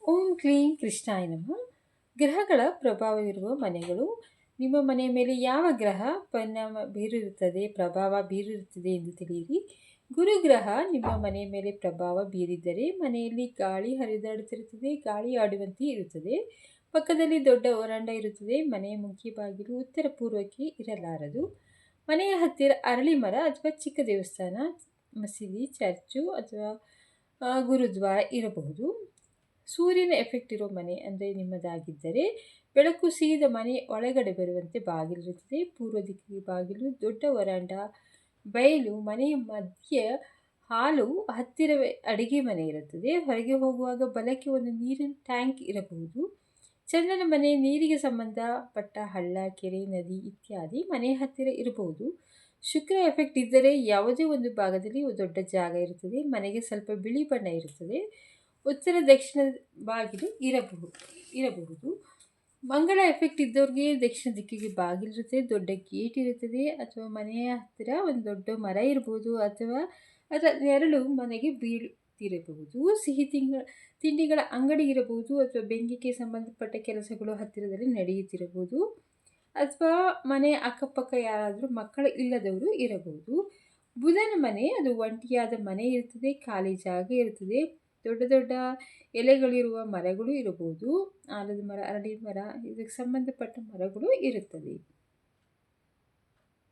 ಓಂ ಕ್ಲೀಂ ಕೃಷ್ಣಾಯ ನಮಃ. ಗ್ರಹಗಳ ಪ್ರಭಾವವಿರುವ ಮನೆಗಳು. ನಿಮ್ಮ ಮನೆಯ ಮೇಲೆ ಯಾವ ಗ್ರಹ ಪ್ರಭಾವ ಬೀರಿರುತ್ತದೆ ಎಂದು ತಿಳಿಯಿರಿ. ಗುರುಗ್ರಹ ನಿಮ್ಮ ಮನೆಯ ಮೇಲೆ ಪ್ರಭಾವ ಬೀರಿದ್ದರೆ ಮನೆಯಲ್ಲಿ ಗಾಳಿ ಹರಿದಾಡುತ್ತಿರುತ್ತದೆ, ಗಾಳಿ ಆಡುವಂತೆ ಇರುತ್ತದೆ. ಪಕ್ಕದಲ್ಲಿ ದೊಡ್ಡ ವರಾಂಡ ಇರುತ್ತದೆ. ಮನೆಯ ಮುಖ್ಯ ಬಾಗಿಲು ಉತ್ತರ ಪೂರ್ವಕ್ಕೆ ಇರಲಾರದು. ಮನೆಯ ಹತ್ತಿರ ಅರಳಿ ಮರ ಅಥವಾ ಚಿಕ್ಕ ದೇವಸ್ಥಾನ, ಮಸೀದಿ, ಚರ್ಚು ಅಥವಾ ಗುರುದ್ವಾರ ಇರಬಹುದು. ಸೂರ್ಯನ ಎಫೆಕ್ಟ್ ಇರೋ ಮನೆ ಅಂದರೆ ನಿಮ್ಮದಾಗಿದ್ದರೆ ಬೆಳಕು ಸೀದ ಮನೆ ಒಳಗಡೆ ಬರುವಂತೆ ಬಾಗಿಲಿರುತ್ತದೆ. ಪೂರ್ವ ದಿಕ್ಕಿಗೆ ಬಾಗಿಲು, ದೊಡ್ಡ ವರಾಂಡ, ಬಯಲು, ಮನೆಯ ಮಧ್ಯೆ ಹಾಲು, ಹತ್ತಿರವೇ ಅಡಿಗೆ ಮನೆ ಇರುತ್ತದೆ. ಹೊರಗೆ ಹೋಗುವಾಗ ಬಲಕ್ಕೆ ಒಂದು ನೀರಿನ ಟ್ಯಾಂಕ್ ಇರಬಹುದು. ಚಂದ್ರನ ಮನೆ ನೀರಿಗೆ ಸಂಬಂಧಪಟ್ಟ ಹಳ್ಳ, ಕೆರೆ, ನದಿ ಇತ್ಯಾದಿ ಮನೆ ಹತ್ತಿರ ಇರಬಹುದು. ಶುಕ್ರ ಎಫೆಕ್ಟ್ ಇದ್ದರೆ ಯಾವುದೇ ಒಂದು ಭಾಗದಲ್ಲಿ ದೊಡ್ಡ ಜಾಗ ಇರುತ್ತದೆ. ಮನೆಗೆ ಸ್ವಲ್ಪ ಬಿಳಿ ಬಣ್ಣ ಇರುತ್ತದೆ. ಉತ್ತರ ದಕ್ಷಿಣ ಬಾಗಿಲು ಇರಬಹುದು. ಮಂಗಳ ಎಫೆಕ್ಟ್ ಇದ್ದವ್ರಿಗೆ ದಕ್ಷಿಣ ದಿಕ್ಕಿಗೆ ಬಾಗಿಲಿರುತ್ತೆ, ದೊಡ್ಡ ಗೇಟ್ ಇರುತ್ತದೆ, ಅಥವಾ ಮನೆಯ ಹತ್ತಿರ ಒಂದು ದೊಡ್ಡ ಮರ ಇರಬಹುದು, ಅಥವಾ ಅದರ ನೆರಳು ಮನೆಗೆ ಬೀಳುತ್ತಿರಬಹುದು. ತಿಂಡಿಗಳ ಅಂಗಡಿ ಇರಬಹುದು, ಅಥವಾ ಬೆಂಕಿಗೆ ಸಂಬಂಧಪಟ್ಟ ಕೆಲಸಗಳು ಹತ್ತಿರದಲ್ಲಿ ನಡೆಯುತ್ತಿರಬಹುದು, ಅಥವಾ ಮನೆಯ ಅಕ್ಕಪಕ್ಕ ಯಾರಾದರೂ ಮಕ್ಕಳು ಇಲ್ಲದವರು ಇರಬಹುದು. ಬುಧನ ಮನೆ ಅದು ಒಂಟಿಯಾದ ಮನೆ ಇರುತ್ತದೆ, ಖಾಲಿ ಜಾಗ ಇರುತ್ತದೆ, ದೊಡ್ಡ ದೊಡ್ಡ ಎಲೆಗಳಿರುವ ಮರಗಳು ಇರಬಹುದು. ಆಲದ ಮರ, ಅರಳಿ ಮರ, ಇದಕ್ಕೆ ಸಂಬಂಧಪಟ್ಟ ಮರಗಳು ಇರುತ್ತದೆ.